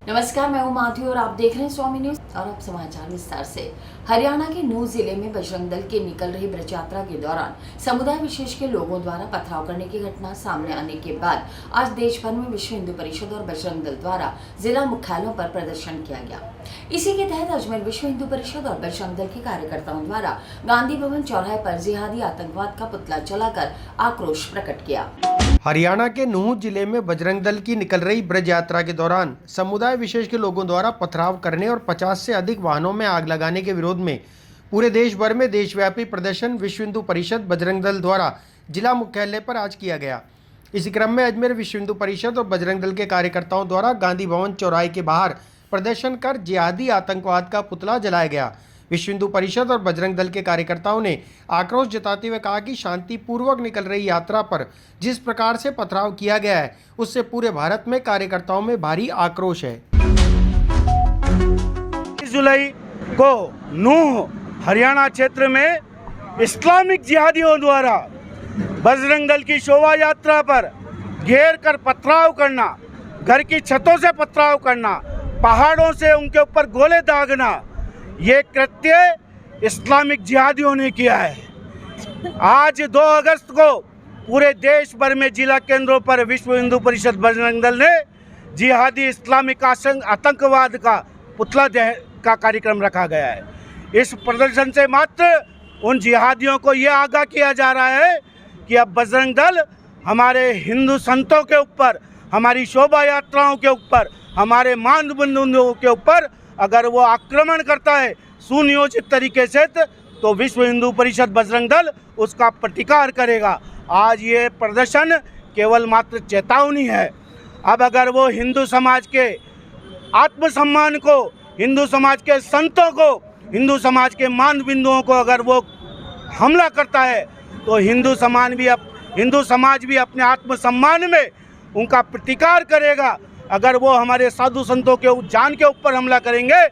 नमस्कार, मैं हूं माधवी और आप देख रहे हैं स्वामी न्यूज। और अब समाचार विस्तार से। हरियाणा के नूंह जिले में बजरंग दल के निकल रही ब्रज यात्रा के दौरान समुदाय विशेष के लोगों द्वारा पथराव करने की घटना सामने आने के बाद आज देश भर में विश्व हिंदू परिषद और बजरंग दल द्वारा जिला मुख्यालयों पर प्रदर्शन किया गया। इसी के तहत अजमेर विश्व हिंदू परिषद और बजरंग दल के कार्यकर्ताओं द्वारा गांधी भवन चौराहे पर जिहादी आतंकवाद का पुतला जलाकर आक्रोश प्रकट किया। हरियाणा के नूंह जिले में बजरंग दल की निकल रही ब्रज यात्रा के दौरान समुदाय विशेष के लोगों द्वारा पथराव करने और 50 से अधिक वाहनों में आग लगाने के विरोध में पूरे देश भर में देशव्यापी प्रदर्शन विश्व हिंदू परिषद बजरंग दल द्वारा जिला मुख्यालय पर आज किया गया। इसी क्रम में अजमेर विश्व हिंदू परिषद और बजरंग दल के कार्यकर्ताओं द्वारा गांधी भवन चौराहे के बाहर प्रदर्शन कर जिहादी आतंकवाद का पुतला जलाया गया। विश्व हिंदू परिषद और बजरंग दल के कार्यकर्ताओं ने आक्रोश जताते हुए कहा कि शांतिपूर्वक निकल रही यात्रा पर जिस प्रकार से पथराव किया गया है उससे पूरे भारत में कार्यकर्ताओं में भारी आक्रोश है। 20 जुलाई को नूंह हरियाणा क्षेत्र में इस्लामिक जिहादियों द्वारा बजरंग दल की शोभा यात्रा पर घेर कर पथराव करना, घर की छतों से पथराव करना, पहाड़ों से उनके ऊपर गोले दागना, ये कृत्य इस्लामिक जिहादियों ने किया है। आज 2 अगस्त को पूरे देश भर में जिला केंद्रों पर विश्व हिंदू परिषद बजरंग दल ने जिहादी इस्लामिक आतंकवाद का पुतला दहन का कार्यक्रम रखा गया है। इस प्रदर्शन से मात्र उन जिहादियों को यह आगाह किया जा रहा है कि अब बजरंग दल हमारे हिंदू संतों के ऊपर, हमारी शोभा यात्राओं के ऊपर, हमारे मान बंधुओं के ऊपर अगर वो आक्रमण करता है सुनियोजित तरीके से तो विश्व हिंदू परिषद बजरंग दल उसका प्रतिकार करेगा। आज ये प्रदर्शन केवल मात्र चेतावनी है। अब अगर वो हिंदू समाज के आत्मसम्मान को, हिंदू समाज के संतों को, हिंदू समाज के मान बिंदुओं को अगर वो हमला करता है तो हिंदू समाज भी अपने आत्मसम्मान में उनका प्रतिकार करेगा। अगर वो हमारे साधु संतों के जान के ऊपर हमला करेंगे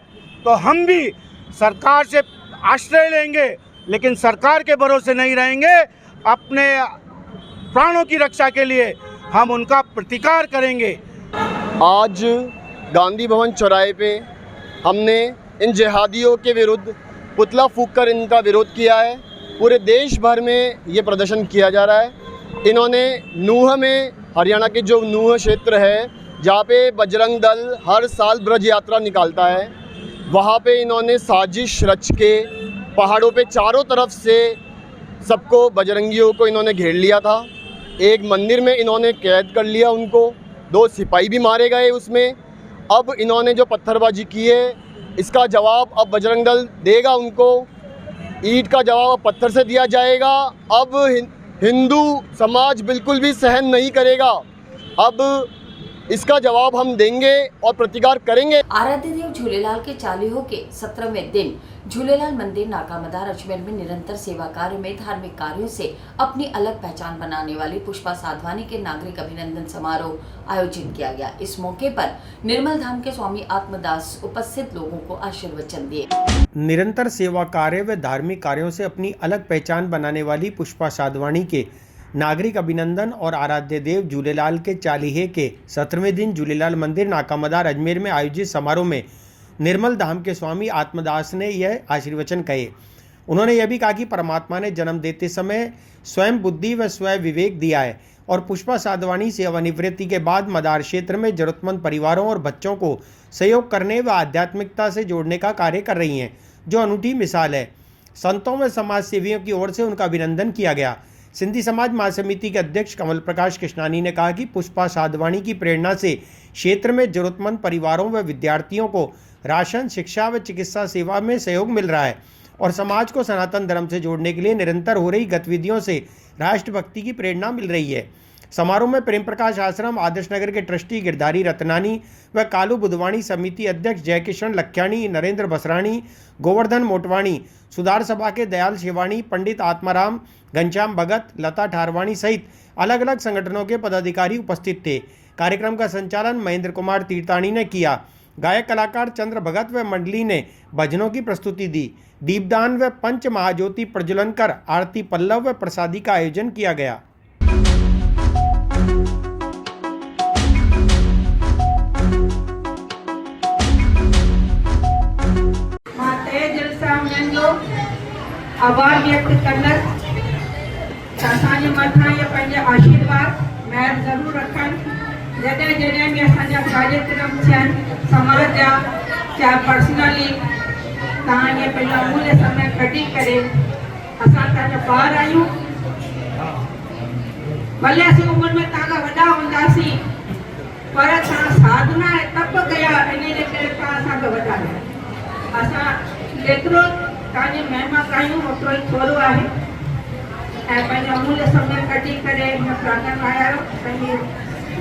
तो हम भी सरकार से आश्रय लेंगे, लेकिन सरकार के भरोसे नहीं रहेंगे। अपने प्राणों की रक्षा के लिए हम उनका प्रतिकार करेंगे। आज गांधी भवन चौराहे पे हमने इन जिहादियों के विरुद्ध पुतला फूंककर इनका विरोध किया है। पूरे देश भर में ये प्रदर्शन किया जा रहा है। इन्होंने नूंह में, हरियाणा के जो नूंह क्षेत्र है जहाँ पे बजरंग दल हर साल ब्रज यात्रा निकालता है, वहाँ पे इन्होंने साजिश रच के पहाड़ों पे चारों तरफ से सबको, बजरंगियों को इन्होंने घेर लिया था। एक मंदिर में इन्होंने कैद कर लिया उनको, 2 सिपाही भी मारे गए उसमें। अब इन्होंने जो पत्थरबाजी की है इसका जवाब अब बजरंग दल देगा उनको। ईंट का जवाब अब पत्थर से दिया जाएगा। अब हिंदू समाज बिल्कुल भी सहन नहीं करेगा। अब इसका जवाब हम देंगे और प्रतिकार करेंगे। आराध्य देव झूलेलाल के चालीहों के 17वें दिन झूलेलाल मंदिर नाकामदार अजमेर में निरंतर सेवा कार्य में धार्मिक कार्यों से अपनी अलग पहचान बनाने वाली पुष्पा साधवानी के नागरिक अभिनंदन समारोह आयोजित किया गया। इस मौके पर निर्मल धाम के स्वामी आत्मदास उपस्थित लोगों को आशीर्वचन दिए। निरंतर सेवा कार्य व धार्मिक कार्यों से अपनी अलग पहचान बनाने वाली पुष्पा साधवानी के नागरिक अभिनंदन और आराध्य देव झूलेलाल के चालीहे के 17वें दिन झूलेलाल मंदिर नाकामदार अजमेर में आयोजित समारोह में निर्मल धाम के स्वामी आत्मदास ने यह आशीर्वचन कहे। उन्होंने यह भी कहा कि परमात्मा ने जन्म देते समय स्वयं बुद्धि व स्वयं विवेक दिया है और पुष्पा साधवानी सेवानिवृत्ति के बाद मदार क्षेत्र में जरूरतमंद परिवारों और बच्चों को सहयोग करने व आध्यात्मिकता से जोड़ने का कार्य कर रही हैं, जो अनूठी मिसाल है। संतों व समाज सेवियों की ओर से उनका अभिनंदन किया गया। सिंधी समाज महासमिति के अध्यक्ष कमल प्रकाश कृष्णानी ने कहा कि पुष्पा साधवानी की प्रेरणा से क्षेत्र में जरूरतमंद परिवारों व विद्यार्थियों को राशन, शिक्षा व चिकित्सा सेवा में सहयोग मिल रहा है और समाज को सनातन धर्म से जोड़ने के लिए निरंतर हो रही गतिविधियों से राष्ट्रभक्ति की प्रेरणा मिल रही है। समारोह में प्रेम प्रकाश आश्रम आदर्श नगर के ट्रस्टी गिरधारी रतनानी व कालू बुधवाणी समिति अध्यक्ष जयकिशन लख्याणी, नरेंद्र बसराणी, गोवर्धन मोटवाणी, सुधार सभा के दयाल शिवाणी, पंडित आत्माराम, घनश्याम भगत, लता ठारवाणी सहित अलग अलग संगठनों के पदाधिकारी उपस्थित थे। कार्यक्रम का संचालन महेंद्र कुमार तीर्थानी ने किया। गायक कलाकार चंद्र भगत व मंडली ने भजनों की प्रस्तुति दी। दीपदान व पंच महाज्योति प्रज्वलन कर आरती पल्लव व प्रसादी का आयोजन किया गया। आभार व्यक्त कंदसि त असांजे मथां इहे पंहिंजा आशीर्वाद महर ज़रूरु रखनि जॾहिं जॾहिं बि असांजा कार्यक्रम थियनि समाज जा चाहे पर्सनली तव्हां इहे पंहिंजो अमूल्य समय कढी करे असां तव्हांजा ॿार आहियूं भले असीं उमिरि में तव्हां खां वॾा हूंदासीं पर तव्हां साधना ऐं तप कया इन जे करे तव्हां असांखां वॾा आहियो असां जेतिरो तव्हांजी महिमा कयूं ओतिरो ई थोरो आहे ऐं पंहिंजो अमूल्य समय कढी करे हिन प्रांगण में आया आहियो पंहिंजी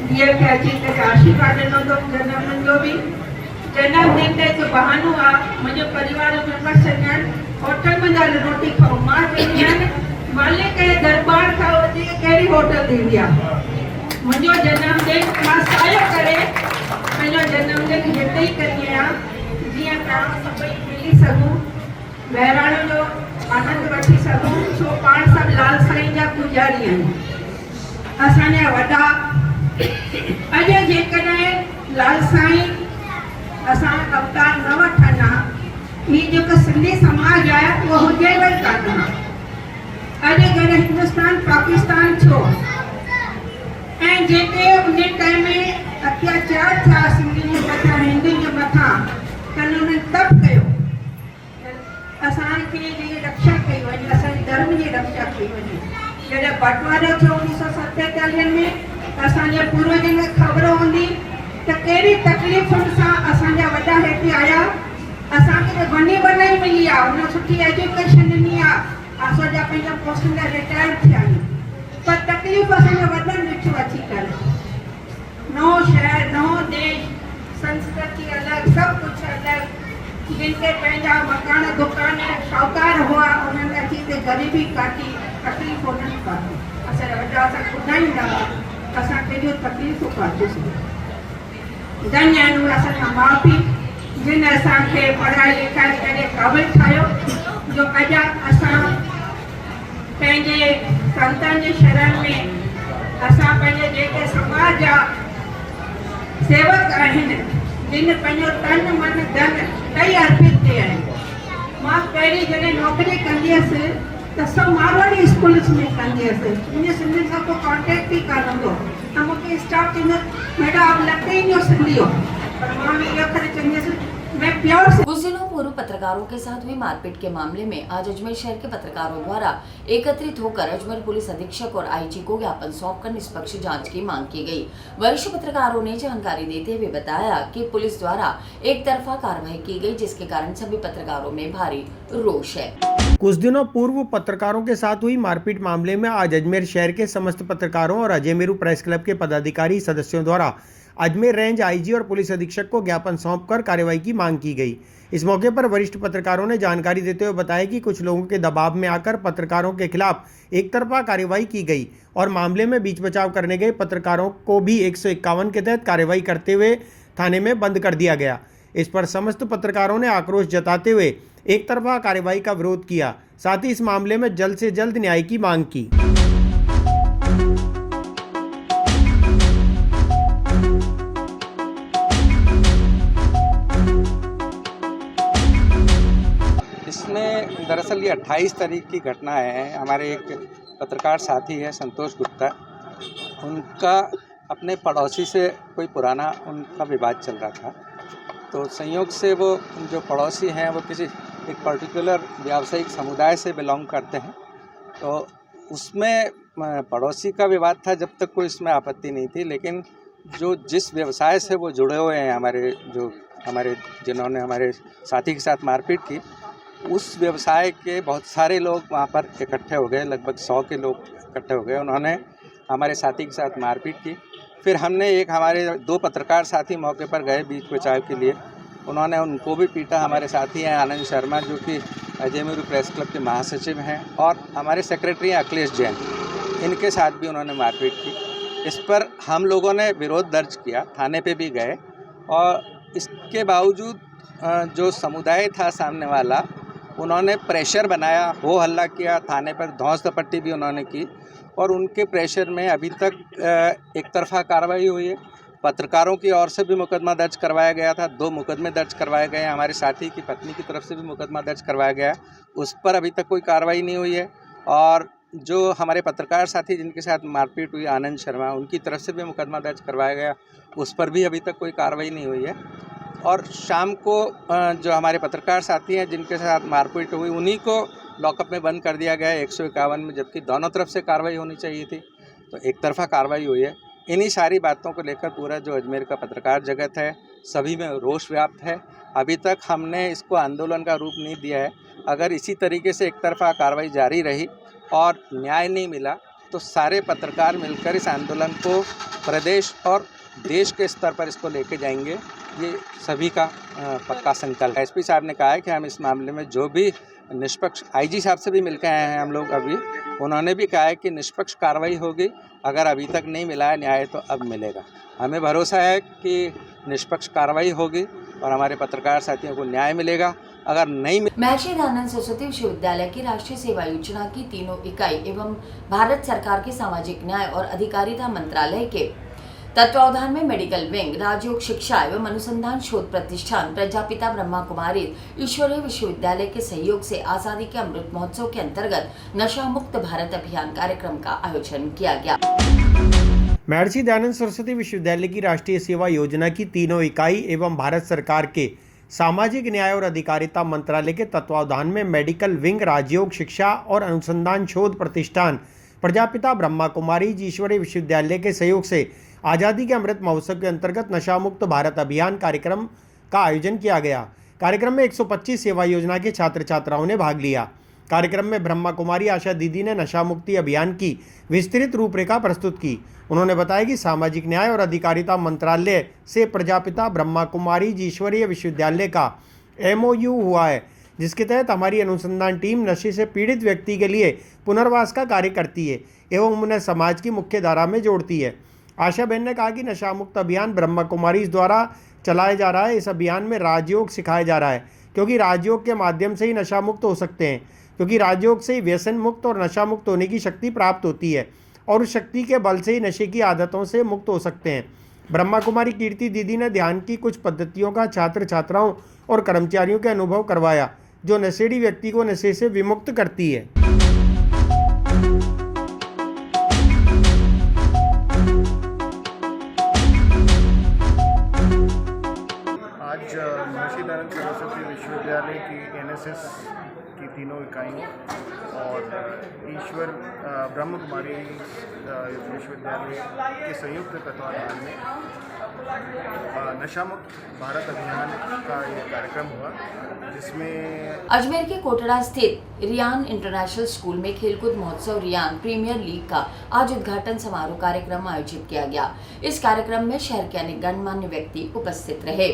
धीअ खे अची करे आशीर्वाद ॾिनो अथऊं जनमदिन जो बि जनमदिन ते हिकु बहानो आहे मुंहिंजो परिवार जो मेंबर चवंदा आहिनि होटल में था रोटी खाओ मां चवंदी आहियां मालिक जे दरबार खां वधीक कहिड़ी होटल थींदी आहे मुंहिंजो जनमदिन मां सायो करे पंहिंजो जनमदिन हिते ई कंदी आहियां जीअं तव्हां सभई मिली सघूं बहिराणे जो आनंद वठी सघूं छो पाण सभु लाल साईं जा पुजारी आहियूं असांजा वॾा अॼु जेकॾहिं लाल साईं असां अवतार न वठनि हा हीअ जेको सिंधी समाज आहे उहो हुजे वई कान अॼु जॾहिं हिंदुस्तान पाकिस्तान थियो ऐं जेके उन टाइम में अत्याचार थिया सिंधियुनि जे मथां हिंदुनि जे मथां त उन्हनि तप कयो असांखे जी रक्षा कई वञे असांजे धर्म जी रक्षा कई वञे जॾहिं बंटवारो थियो 1947 में त असांजे पूर्वजनि खे ख़बर हूंदी त कहिड़ी तकलीफ़ुनि सां असांजा वॾा हेठि आया असांखे वञी वञाई मिली आहे हुन सुठी एजुकेशन ॾिनी आहे असां जा पंहिंजा पोस्टन जा रिटायर थिया आहियूं पर तकलीफ़ असांजा वॾनि ॾिठो अची करे नओं शहर नओं देश संस्कृति अलॻि सभु कुझु अलॻि जिन खे पंहिंजा मकान दुकान शाहूकार हुआ उन्हनि अची हिते ग़रीबी काटी तकलीफ़ उन्हनि काटी असांजा वॾा असां ॿुधाईंदा हुआ असां केॾियूं तकलीफ़ूं काटियूंसीं धन्य आहिनि उहे असांजा माउ पीउ जिन असांखे पढ़ाई लिखाई करे क़ाबिल ठाहियो जो अॼु असां पंहिंजे संतनि जे शरण में असां पंहिंजे जेके समाज जा सेवक आहिनि जिन पंहिंजो तन मन धन ॿई अर्पित कया आहिनि मां पहिरीं जॾहिं नौकिरी कंदी हुअसि त सभु मारवाड़ी स्कूल में कंदी हुअसि मुंहिंजे सिंधियुनि सां को कॉन्टेक्ट ई कान हूंदो त मूंखे स्टाफ चवंदो मैडम आप लगते ही नहीं सिंधी हो पर मां इहो करे चवंदी हुअसि मैं प्योर कुछ दिनों पूर्व पत्रकारों के साथ हुई मारपीट के मामले में आज अजमेर शहर के पत्रकारों द्वारा एकत्रित होकर अजमेर पुलिस अधीक्षक और आईजी को ज्ञापन सौंपकर निष्पक्ष जांच की मांग की गई। वरिष्ठ पत्रकारों ने जानकारी देते हुए बताया कि पुलिस द्वारा एक तरफा कार्रवाई की गई जिसके कारण सभी पत्रकारों में भारी रोष है। कुछ दिनों पूर्व पत्रकारों के साथ हुई मारपीट मामले में आज अजमेर शहर के समस्त पत्रकारों और अजमेरू प्रेस क्लब के पदाधिकारी सदस्यों द्वारा अजमेर रेंज आईजी और पुलिस अधीक्षक को ज्ञापन सौंपकर कार्रवाई की मांग की गई। इस मौके पर वरिष्ठ पत्रकारों ने जानकारी देते हुए बताया कि कुछ लोगों के दबाव में आकर पत्रकारों के खिलाफ एक तरफा कार्रवाई की गई और मामले में बीच बचाव करने गए पत्रकारों को भी 151 के तहत कार्रवाई करते हुए थाने में बंद कर दिया गया। इस पर समस्त पत्रकारों ने आक्रोश जताते हुए एक तरफा कार्रवाई का विरोध किया, साथ ही इस मामले में जल्द से जल्द न्याय की मांग की। इसमें दरअसल ये 28 तारीख की घटना है। हमारे एक पत्रकार साथी है संतोष गुप्ता, उनका अपने पड़ोसी से कोई पुराना उनका विवाद चल रहा था। तो संयोग से वो जो पड़ोसी हैं वो किसी एक पर्टिकुलर व्यावसायिक समुदाय से बिलोंग करते हैं। तो उसमें पड़ोसी का विवाद था, जब तक कोई इसमें आपत्ति नहीं थी। लेकिन जो जिस व्यवसाय से वो जुड़े हुए हैं, हमारे जिन्होंने हमारे साथी के साथ मारपीट की, उस व्यवसाय के बहुत सारे लोग वहाँ पर इकट्ठे हो गए, लगभग 100 के लोग इकट्ठे हो गए। उन्होंने हमारे साथी के साथ मारपीट की। फिर हमने हमारे 2 पत्रकार साथी मौके पर गए बीच बचाव के लिए, उन्होंने उनको भी पीटा। हमारे साथी हैं आनंद शर्मा जो कि अजमेर प्रेस क्लब के महासचिव हैं, और हमारे सेक्रेटरी हैं अखिलेश जैन, इनके साथ भी उन्होंने मारपीट की। इस पर हम लोगों ने विरोध दर्ज किया, थाने पे भी गए, और इसके बावजूद जो समुदाय था सामने वाला, उन्होंने प्रेशर बनाया, हो हल्ला किया, थाने पर धौंस धपट्टी भी उन्होंने की, और उनके प्रेशर में अभी तक एक तरफा कार्रवाई हुई है। पत्रकारों की ओर से भी मुकदमा दर्ज करवाया गया था, 2 मुकदमे दर्ज करवाए गए हैं, हमारे साथी की पत्नी की तरफ से भी मुकदमा दर्ज करवाया गया है, उस पर अभी तक कोई कार्रवाई नहीं हुई है। और जो हमारे पत्रकार साथी जिनके साथ मारपीट हुई, आनंद शर्मा, उनकी तरफ से भी मुकदमा दर्ज करवाया गया, उस पर भी अभी तक कोई कार्रवाई नहीं हुई है। और शाम को जो हमारे पत्रकार साथी हैं जिनके साथ मारपीट हुई, उन्हीं को लॉकअप में बंद कर दिया गया है 151 में, जबकि दोनों तरफ से कार्रवाई होनी चाहिए थी, तो एक तरफा कार्रवाई हुई है। इन्हीं सारी बातों को लेकर पूरा जो अजमेर का पत्रकार जगत है, सभी में रोष व्याप्त है। अभी तक हमने इसको आंदोलन का रूप नहीं दिया है। अगर इसी तरीके से एक तरफा कार्रवाई जारी रही और न्याय नहीं मिला तो सारे पत्रकार मिलकर इस आंदोलन को प्रदेश और देश के स्तर पर इसको लेके जाएंगे, ये सभी का पक्का संकल्प है। एसपी साहब ने कहा है कि हम इस मामले में जो भी निष्पक्ष, आईजी साहब से भी मिलकर आए हैं हम लोग अभी, उन्होंने भी कहा है कि निष्पक्ष कार्रवाई होगी। अगर अभी तक नहीं मिला है न्याय तो अब मिलेगा। हमें भरोसा है कि निष्पक्ष कार्रवाई होगी और हमारे पत्रकार साथियों को न्याय मिलेगा। अगर नहीं महर्षि दयानंद सरस्वती विश्वविद्यालय की राष्ट्रीय सेवा योजना की तीनों इकाई एवं भारत सरकार के सामाजिक न्याय और अधिकारिता मंत्रालय के तत्वावधान में मेडिकल विंग, राजयोग शिक्षा एवं अनुसंधान शोध प्रतिष्ठान, प्रजापिता ब्रह्मा कुमारी ईश्वरीय विश्वविद्यालय के सहयोग से आजादी के अमृत महोत्सव के अंतर्गत नशा मुक्त भारत अभियान कार्यक्रम का आयोजन किया गया। महर्षि दयानंद सरस्वती विश्वविद्यालय की राष्ट्रीय सेवा योजना की तीनों इकाई एवं भारत सरकार के सामाजिक न्याय और अधिकारिता मंत्रालय के तत्वावधान में मेडिकल विंग, राजयोग शिक्षा और अनुसंधान शोध प्रतिष्ठान, प्रजापिता ब्रह्मा कुमारी ईश्वरीय विश्वविद्यालय के सहयोग से आज़ादी के अमृत महोत्सव के अंतर्गत नशा मुक्त भारत अभियान कार्यक्रम का आयोजन किया गया। कार्यक्रम में 125 सेवा योजना के छात्र छात्राओं ने भाग लिया। कार्यक्रम में ब्रह्मा कुमारी आशा दीदी ने नशा मुक्ति अभियान की विस्तृत रूपरेखा प्रस्तुत की। उन्होंने बताया कि सामाजिक न्याय और अधिकारिता मंत्रालय से प्रजापिता ब्रह्मा कुमारी ईश्वरीय विश्वविद्यालय का MOU हुआ है, जिसके तहत हमारी अनुसंधान टीम नशे से पीड़ित व्यक्ति के लिए पुनर्वास का कार्य करती है एवं उन्हें समाज की मुख्य धारा में जोड़ती है। आशा बहन ने कहा कि नशा मुक्त अभियान ब्रह्मा कुमारी द्वारा चलाया जा रहा है। इस अभियान में राजयोग सिखाया जा रहा है, क्योंकि राजयोग के माध्यम से ही नशा मुक्त हो सकते हैं, क्योंकि राजयोग से ही व्यसन मुक्त और नशा मुक्त होने की शक्ति प्राप्त होती है और उस शक्ति के बल से ही नशे की आदतों से मुक्त हो सकते हैं। ब्रह्मा कुमारी कीर्ति दीदी ने ध्यान की कुछ पद्धतियों का छात्र छात्राओं और कर्मचारियों के अनुभव करवाया, जो नशेड़ी व्यक्ति को नशे से विमुक्त करती है। आज महर्षि दयानंद सरस्वती विश्वविद्यालय की NSS की तीनों इकाइयों और ईश्वर ब्रह्म कुमारी विश्वविद्यालय के संयुक्त तत्वावधान में नशा मुक्त भारत अभियान का ये कार्यक्रम हुआ, जिसमें अजमेर के कोटड़ा स्थित रियान इंटरनेशनल स्कूल में खेलकूद महोत्सव रियान प्रीमियर लीग का आज उद्घाटन समारोह कार्यक्रम आयोजित किया गया। इस कार्यक्रम में शहर के अनेक गणमान्य व्यक्ति उपस्थित रहे।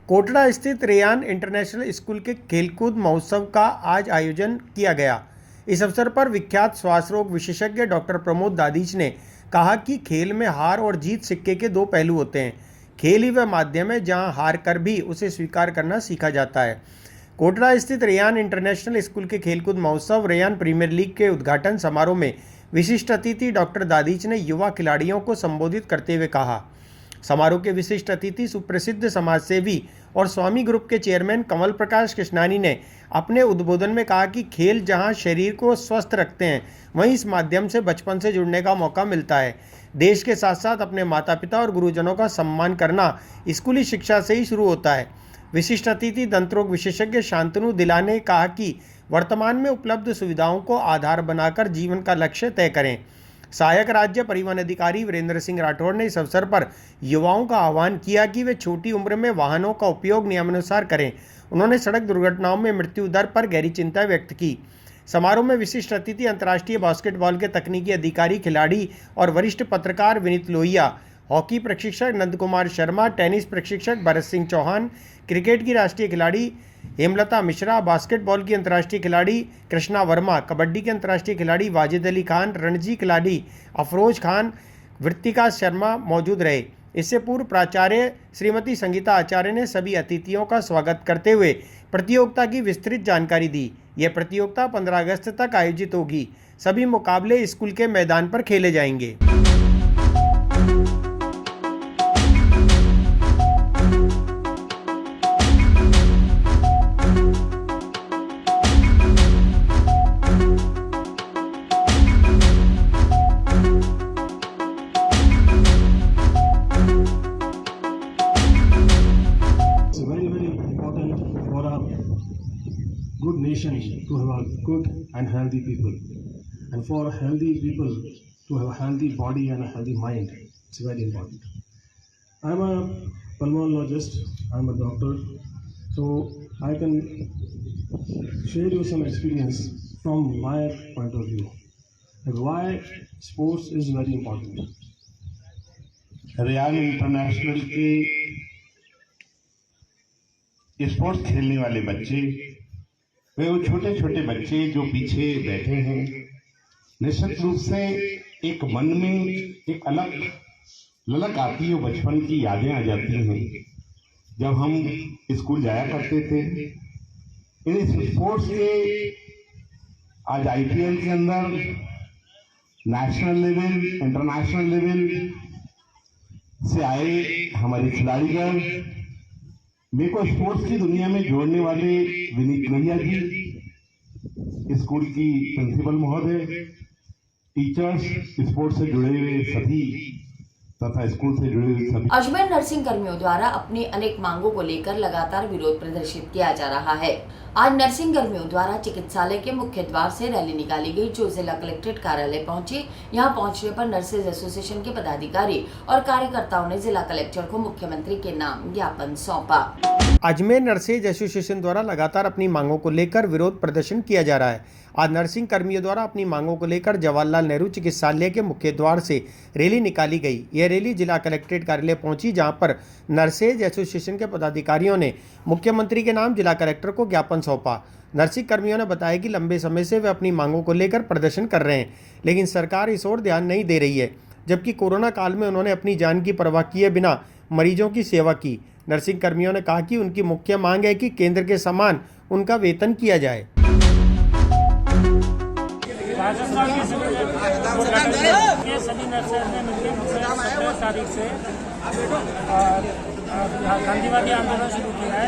कोटड़ा स्थित रेयान इंटरनेशनल स्कूल के खेलकूद महोत्सव का आज आयोजन किया गया। इस अवसर पर विख्यात श्वास रोग विशेषज्ञ डॉक्टर प्रमोद दादीच ने कहा कि खेल में हार और जीत सिक्के के दो पहलू होते हैं। खेल ही वह माध्यम है जहां हार कर भी उसे स्वीकार करना सीखा जाता है। कोटड़ा स्थित रेयान इंटरनेशनल स्कूल के खेलकूद महोत्सव रेयान प्रीमियर लीग के उद्घाटन समारोह में विशिष्ट अतिथि डॉक्टर दादीच ने युवा खिलाड़ियों को संबोधित करते हुए कहा। समारोह के विशिष्ट अतिथि सुप्रसिद्ध समाजसेवी और स्वामी ग्रुप के चेयरमैन कमल प्रकाश कृष्णानी ने अपने उद्बोधन में कहा कि खेल जहां शरीर को स्वस्थ रखते हैं, वहीं इस माध्यम से बचपन से जुड़ने का मौका मिलता है। देश के साथ साथ अपने माता पिता और गुरुजनों का सम्मान करना स्कूली शिक्षा से ही शुरू होता है। विशिष्ट अतिथि दंतरोग विशेषज्ञ शांतनु दिला ने कहा कि वर्तमान में उपलब्ध सुविधाओं को आधार बनाकर जीवन का लक्ष्य तय करें। सहायक राज्य परिवहन अधिकारी वीरेंद्र सिंह राठौड़ ने इस अवसर पर युवाओं का आह्वान किया कि वे छोटी उम्र में वाहनों का उपयोग नियमानुसार करें। उन्होंने सड़क दुर्घटनाओं में मृत्यु दर पर गहरी चिंता व्यक्त की। समारोह में विशिष्ट अतिथि अंतर्राष्ट्रीय बास्केटबॉल के तकनीकी अधिकारी, खिलाड़ी और वरिष्ठ पत्रकार विनीत लोहिया, हॉकी प्रशिक्षक नंद कुमार शर्मा, टेनिस प्रशिक्षक भरत सिंह चौहान, क्रिकेट की राष्ट्रीय खिलाड़ी हेमलता मिश्रा, बास्केटबॉल की अंतर्राष्ट्रीय खिलाड़ी कृष्णा वर्मा, कबड्डी के अंतर्राष्ट्रीय खिलाड़ी वाजिद अली खान, रणजी खिलाड़ी अफरोज खान, वृत्तिका शर्मा मौजूद रहे। इससे पूर्व प्राचार्य श्रीमती संगीता आचार्य ने सभी अतिथियों का स्वागत करते हुए प्रतियोगिता की विस्तृत जानकारी दी। यह प्रतियोगिता 15 अगस्त तक आयोजित होगी। सभी मुकाबले स्कूल के मैदान पर खेले जाएंगे। very, very important for a good nation to have a good and healthy people, and for healthy people to have a healthy body and a healthy mind. It's very important. I'm a pulmonologist, I'm a doctor, so I can share you some experience from my point of view and why sports is very important. Ryan international के sports खेलने वाले बच्चे, वे वो छोटे छोटे बच्चे जो पीछे बैठे हैं, निश्चित रूप से एक मन में एक अलग ललक आती है, बचपन की यादें आ जाती हैं जब हम स्कूल जाया करते थे। इन स्पोर्ट्स के आज IPL के अंदर नेशनल लेवल, इंटरनेशनल लेवल से आए हमारे खिलाड़ीगण, मेरे को स्पोर्ट्स की दुनिया में जोड़ने वाले विनीत नैया जी, स्कूल की प्रिंसिपल महोदय, टीचर्स, स्पोर्ट्स से जुड़े हुए सभी तथा स्कूल से जुड़े हुए सभी। अजमेर नर्सिंग कर्मियों द्वारा अपनी अनेक मांगों को लेकर लगातार विरोध प्रदर्शित किया जा रहा है। आज नर्सिंग कर्मियों द्वारा चिकित्सालय के मुख्य द्वार से रैली निकाली गई, जो जिला कलेक्ट्रेट कार्यालय पहुंची। यहां पहुंचने पर नर्सेज एसोसिएशन के पदाधिकारी और कार्यकर्ताओं ने जिला कलेक्टर को मुख्यमंत्री के नाम ज्ञापन सौंपा। अजमेर नर्सेज एसोसिएशन द्वारा लगातार अपनी मांगों को लेकर विरोध प्रदर्शन किया जा रहा है। आज नर्सिंग कर्मियों द्वारा अपनी मांगों को लेकर जवाहरलाल नेहरू चिकित्सालय के मुख्य द्वार से रैली निकाली गई। यह रैली जिला कलेक्ट्रेट कार्यालय पहुंची, जहां पर नर्सेज एसोसिएशन के पदाधिकारियों ने मुख्यमंत्री के नाम जिला कलेक्टर को ज्ञापन सौंपा। नर्सिंग कर्मियों ने बताया कि लंबे समय से वे अपनी मांगों को लेकर प्रदर्शन कर रहे हैं, लेकिन सरकार इस ओर ध्यान नहीं दे रही है, जबकि कोरोना काल में उन्होंने अपनी जान की परवाह किए बिना मरीजों की सेवा की। नर्सिंग कर्मियों ने कहा कि उनकी मुख्य मांग है कि केंद्र के समान उनका वेतन किया जाए। राजस्थान के सभी नर्सेज ने मिलकर 17 तारीख से गांधीवादी आंदोलन शुरू किया है।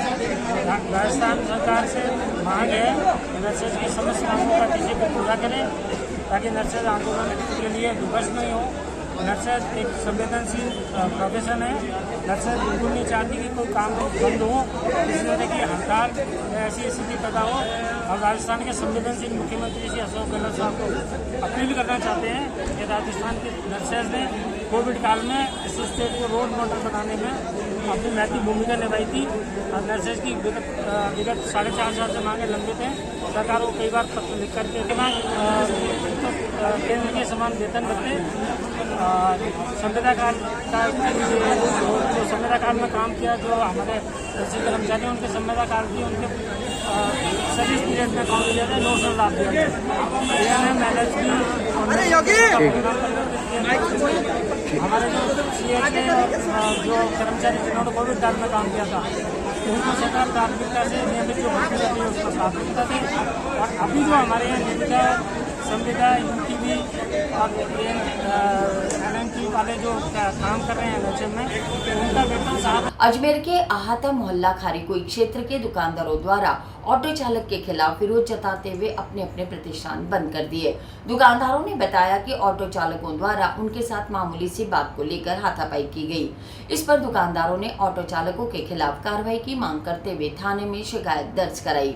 राजस्थान सरकार से मांग है नर्सेज की समस्याओं का किसी को पूरा करें, ताकि नर्सेज आंदोलन के लिए विवश नहीं हो। नर्सेज एक संवेदनशील प्रोफेशन है। नर्सेज बिल्कुल नहीं चाहती कि कोई काम बंद हो, इस तरह की हड़ताल ऐसी स्थिति पैदा हो। और राजस्थान के संवेदनशील मुख्यमंत्री श्री अशोक गहलोत साहब को अपील करना चाहते हैं कि राजस्थान के नर्सेज ने कोविड काल में इस स्टेट को रोल मॉडल बनाने में अपनी महत्वपूर्ण भूमिका निभाई थी। और नर्सेज की विगत 4.5 साल से मांगे लंबित हैं। सरकार को कई बार पत्र लिख करके केंद्र के समान वेतन रखते, संविदा काल का जो संविदा काल में काम किया, जो हमारे नर्सिंग कर्मचारी उनके संविदा काल की उनके सर्विस पीरियड में काम किया जाए, नोशनल लाभ दिया जाए। हमारे जो CH जो कर्मचारी जिन्होंने कोविड काल में काम किया था, उनको सरकार प्राथमिकता से नियमित जो भर्ती रहती है उसको प्राथमिकता थी। और अभी जो हमारे यहाँ निविदा, संविदा, UTV और LNT वाले जो काम कर रहे हैं नर्सिंग में, उनका वेतन साफ। अजमेर के आहाता मोहल्ला खारीकोई क्षेत्र के दुकानदारों द्वारा ऑटो चालक के खिलाफ विरोध जताते हुए अपने अपने प्रतिष्ठान बंद कर दिए। दुकानदारों ने बताया कि ऑटो चालकों द्वारा उनके साथ मामूली सी बात को लेकर हाथापाई की गई। इस पर दुकानदारों ने ऑटो चालकों के खिलाफ कार्रवाई की मांग करते हुए थाने में शिकायत दर्ज कराई।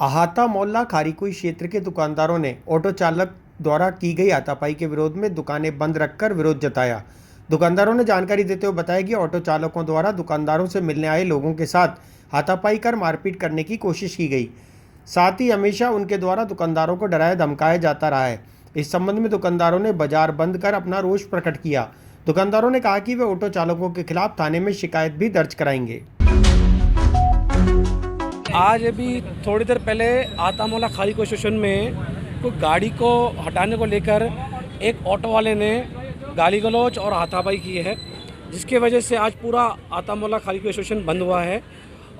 आहाता मोहल्ला खारीकोई क्षेत्र के दुकानदारों ने ऑटो चालक द्वारा की गई हाथापाई के विरोध में दुकानें बंद रखकर विरोध जताया। दुकानदारों ने जानकारी देते हुए बताया कि ऑटो चालकों द्वारा दुकानदारों से मिलने आए लोगों के साथ हाथापाई कर मारपीट करने की कोशिश की गई। साथ ही हमेशा उनके द्वारा दुकानदारों को डराया धमकाया जाता रहा है। इस संबंध में दुकानदारों ने बाजार बंद कर अपना रोष प्रकट किया। दुकानदारों ने कहा कि वे ऑटो चालकों के खिलाफ थाने में शिकायत भी दर्ज कराएंगे। आज अभी थोड़ी देर पहले आहाता मोहल्ला खारीकोई स्टेशन में कोई गाड़ी को हटाने को लेकर एक ऑटो वाले ने गाली गलौज और हाथापाई की है, जिसके वजह से आज पूरा आहाता मोहल्ला खारीकोई स्टेशन बंद हुआ है।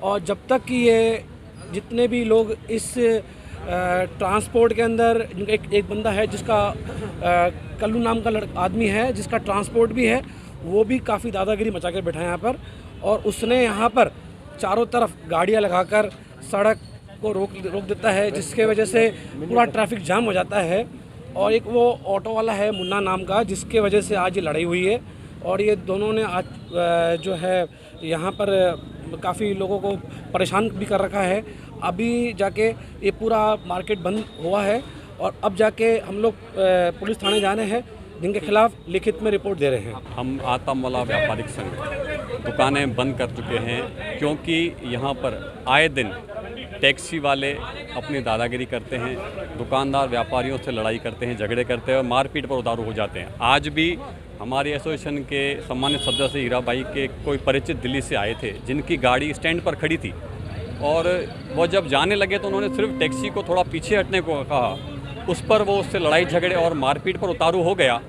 और जब तक कि ये जितने भी लोग इस ट्रांसपोर्ट के अंदर, एक बंदा है जिसका कल्लू नाम का आदमी है जिसका ट्रांसपोर्ट भी है, वो भी काफ़ी दादागिरी मचा कर बैठा है यहाँ पर। और उसने यहाँ पर चारों तरफ गाड़ियाँ लगाकर सड़क को रोक देता है, जिसके वजह से पूरा ट्रैफिक जाम हो जाता है। और एक वो ऑटो वाला है मुन्ना नाम का, जिसके वजह से आज ये लड़ाई हुई है। और ये दोनों ने आज जो है यहाँ पर काफ़ी लोगों को परेशान भी कर रखा है। अभी जाके ये पूरा मार्केट बंद हुआ है और अब जाके हम लोग पुलिस थाने जाने हैं, जिनके खिलाफ लिखित में रिपोर्ट दे रहे हैं। हम आतामौला व्यापारिक संघ दुकानें बंद कर चुके हैं, क्योंकि यहाँ पर आए दिन टैक्सी वाले अपनी दादागिरी करते हैं, दुकानदार व्यापारियों से लड़ाई करते हैं, झगड़े करते हैं और मारपीट पर उतारू हो जाते हैं। आज भी हमारी एसोसिएशन के सम्मानित सदस्य हीराबाई के कोई परिचित दिल्ली से आए थे, जिनकी गाड़ी स्टैंड पर खड़ी थी और वो जब जाने लगे तो उन्होंने सिर्फ टैक्सी को थोड़ा पीछे हटने को कहा। उस पर वो उससे लड़ाई झगड़े और मारपीट पर उतारू हो गया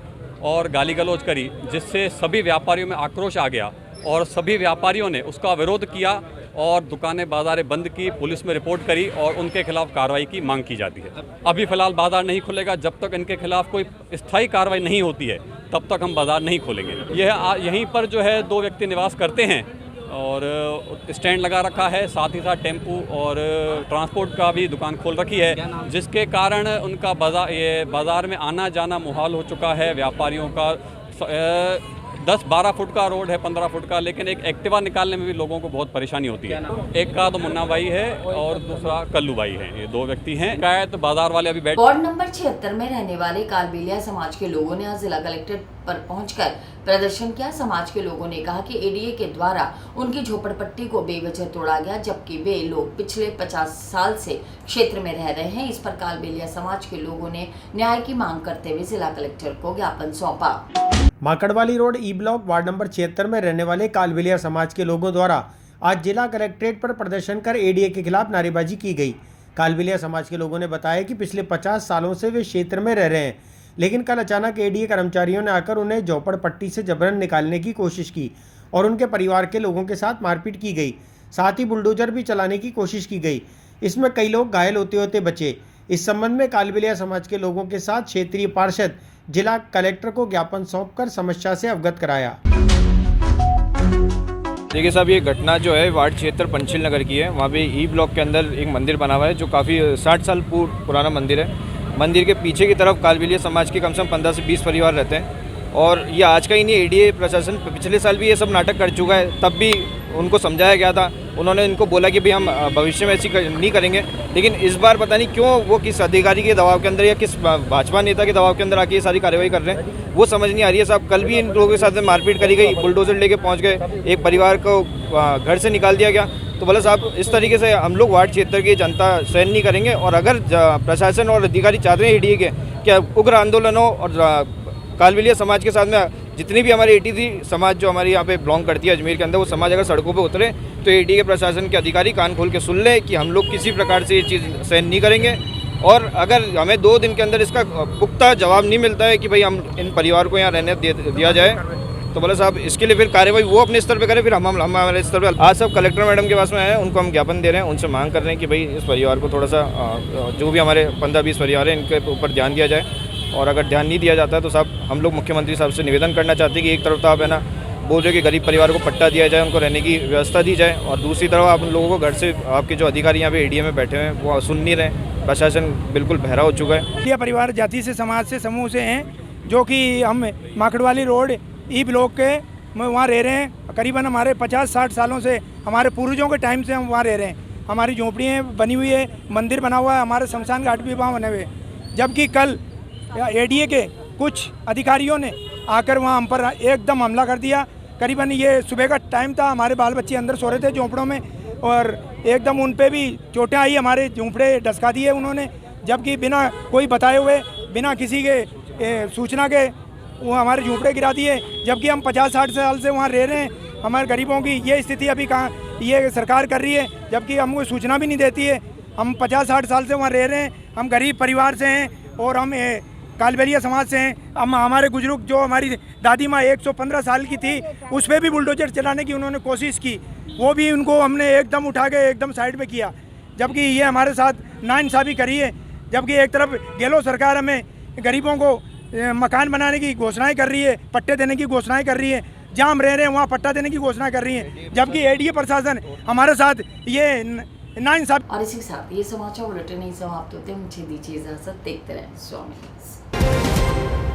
और गाली गलौज करी, जिससे सभी व्यापारियों में आक्रोश आ गया और सभी व्यापारियों ने उसका विरोध किया और दुकानें बाज़ारें बंद की, पुलिस में रिपोर्ट करी और उनके खिलाफ कार्रवाई की मांग की जाती है। अभी फ़िलहाल बाज़ार नहीं खुलेगा, जब तक इनके खिलाफ कोई स्थायी कार्रवाई नहीं होती है तब तक हम बाज़ार नहीं खोलेंगे। यहीं पर जो है 2 व्यक्ति निवास करते हैं और स्टैंड लगा रखा है, साथ ही साथ टेम्पू और ट्रांसपोर्ट का भी दुकान खोल रखी है, जिसके कारण उनका बाज़ार में आना जाना मुहाल हो चुका है। व्यापारियों का 10-12 फुट का रोड है, 15 फुट का, लेकिन एक एक्टिवा निकालने में भी लोगों को बहुत परेशानी होती है। एक का तो मुन्ना भाई है और दूसरा कल्लू भाई है, ये 2 व्यक्ति हैं। शिकायत बाजार वाले अभी वार्ड नंबर 76 में रहने वाले कालबेलिया समाज के लोगों ने आज जिला कलेक्ट्रेट पर पहुंचकर प्रदर्शन किया। समाज के लोगों ने कहा कि एडीए के द्वारा उनकी झोपड़पट्टी को बेवजह तोड़ा गया, जबकि वे लोग पिछले 50 साल से क्षेत्र में रह रहे हैं। इस पर कालबेलिया समाज के लोगों ने न्याय की मांग करते हुए जिला कलेक्टर को ज्ञापन सौंपा। Makarwali road E block ward number 76 में रहने वाले कालबेलिया समाज के लोगों द्वारा आज जिला कलेक्ट्रेट पर प्रदर्शन कर एडीए के खिलाफ नारेबाजी की गई। कालबेलिया समाज के लोगों ने बताया कि पिछले 50 सालों से वे क्षेत्र में रह रहे हैं, लेकिन कल अचानक एडीए कर्मचारियों ने आकर उन्हें झोपड़पट्टी से जबरन निकालने की कोशिश की और उनके परिवार के लोगों के साथ मारपीट की गई। साथ ही बुलडोजर भी चलाने की कोशिश की गई। इसमें कई लोग घायल होते होते बचे। इस संबंध में कालबेलिया समाज के लोगों के साथ क्षेत्रीय पार्षद जिला कलेक्टर को ज्ञापन सौंपकर समस्या से अवगत कराया। देखिए साहब, ये घटना जो है वार्ड 76 पंचशील नगर की है। वहाँ पे ई ब्लॉक के अंदर एक मंदिर बना हुआ है जो काफ़ी 60 साल पुराना मंदिर है। मंदिर के पीछे की तरफ कालबेलिया समाज के कम से कम 15 से 20 परिवार रहते हैं और ये आज का ही नहीं, एडीए प्रशासन पिछले साल भी ये सब नाटक कर चुका है। तब भी उनको समझाया गया था, उन्होंने इनको बोला कि भाई हम भविष्य में ऐसी नहीं करेंगे, लेकिन इस बार पता नहीं क्यों वो किस अधिकारी के दबाव के अंदर या किस भाजपा नेता के दबाव के अंदर आके ये सारी कार्रवाई कर रहे हैं, वो समझ नहीं आ रही है साहब। कल भी इन लोगों के साथ मारपीट करी गई, बुलडोजर लेके पहुंच गए, एक परिवार को घर से निकाल दिया गया। तो बोला साहब, इस तरीके से हम लोग वार्ड क्षेत्र की जनता सहन नहीं करेंगे और अगर प्रशासन और अधिकारी चाहते हैं एडीए के क्या उग्र आंदोलन हो और कालबेलिया समाज के साथ में जितनी भी हमारी एटीसी समाज जो हमारी यहाँ पे बिलोंग करती है अजमेर के अंदर, वो समाज अगर सड़कों पे उतरे तो एडीए के प्रशासन के अधिकारी कान खोल के सुन ले कि हम लोग किसी प्रकार से ये चीज़ सहन नहीं करेंगे और अगर हमें 2 दिन के अंदर इसका पुख्ता जवाब नहीं मिलता है कि भाई हम इन परिवार को यहाँ रहने दिया जाए, तो बोला साहब इसके लिए फिर कार्रवाई वो अपने स्तर पे करें, फिर हम हमारे स्तर पे। आज सब कलेक्टर मैडम के पास में आए हैं, उनको हम ज्ञापन दे रहे हैं, उनसे मांग कर रहे हैं कि भाई इस परिवार को थोड़ा सा जो भी हमारे 15-20 परिवार हैं इनके ऊपर ध्यान दिया जाए और अगर ध्यान नहीं दिया जाता है तो साहब हम लोग मुख्यमंत्री साहब से निवेदन करना चाहते हैं कि एक तरफ तो आप है ना बोल रहे कि गरीब परिवार को पट्टा दिया जाए, उनको रहने की व्यवस्था दी जाए और दूसरी तरफ आप उन लोगों को घर से आपके जो अधिकारी यहाँ पे एडीए में बैठे हुए हैं वो सुन नहीं रहे। प्रशासन बिल्कुल बहरा हो चुका है। ये परिवार जाति से समाज से समूह से हैं जो कि हम माकड़वाली रोड ई ब्लॉक के वहाँ रह रहे हैं। करीबन हमारे 50-60 सालों से, हमारे पूर्वजों के टाइम से हम वहाँ रह रहे हैं। हमारी झोंपड़ियाँ बनी हुई है, मंदिर बना हुआ है, हमारे शमशान घाट भी वहाँ बने हुए। जबकि कल एडीए के कुछ अधिकारियों ने आकर वहाँ हम पर एकदम हमला कर दिया। करीबन ये सुबह का टाइम था, हमारे बाल बच्चे अंदर सो रहे थे झोंपड़ों में और एकदम उन पे भी चोटें आई, हमारे झोंपड़े ढसका दिए उन्होंने। जबकि बिना कोई बताए हुए, बिना किसी के सूचना के वो हमारे झोंपड़े गिरा दिए। जबकि हम 50-60 साल से वहाँ रह रहे हैं। हमारे गरीबों की ये स्थिति अभी कहाँ ये सरकार कर रही है, जबकि हमको सूचना भी नहीं देती है। हम 50-60 साल से वहाँ रह रहे हैं, हम गरीब परिवार से हैं और हम कालबेलिया समाज से हैं। हम हमारे बुजुर्ग जो हमारी दादी माँ 115 साल की थी, उस पर भी बुलडोजर चलाने की उन्होंने कोशिश की, वो भी उनको हमने एकदम उठा के एकदम साइड में किया। जबकि ये हमारे साथ नाइंसाफ़ी करी है। जबकि एक तरफ गहलोत सरकार हमें गरीबों को मकान बनाने की घोषणाएं कर रही है, पट्टे देने की घोषणाएं कर रही है, जहाँ हम रह रहे हैं वहाँ पट्टा देने की घोषणा कर रही है। जबकि एडीए प्रशासन हमारे साथ ये नाइंसाफ़ी। और इसी के साथ ये समाचार बुलेटिन नहीं समाप्त होते, मुझे दीजिए इजाजत। देखते रहें स्वामी।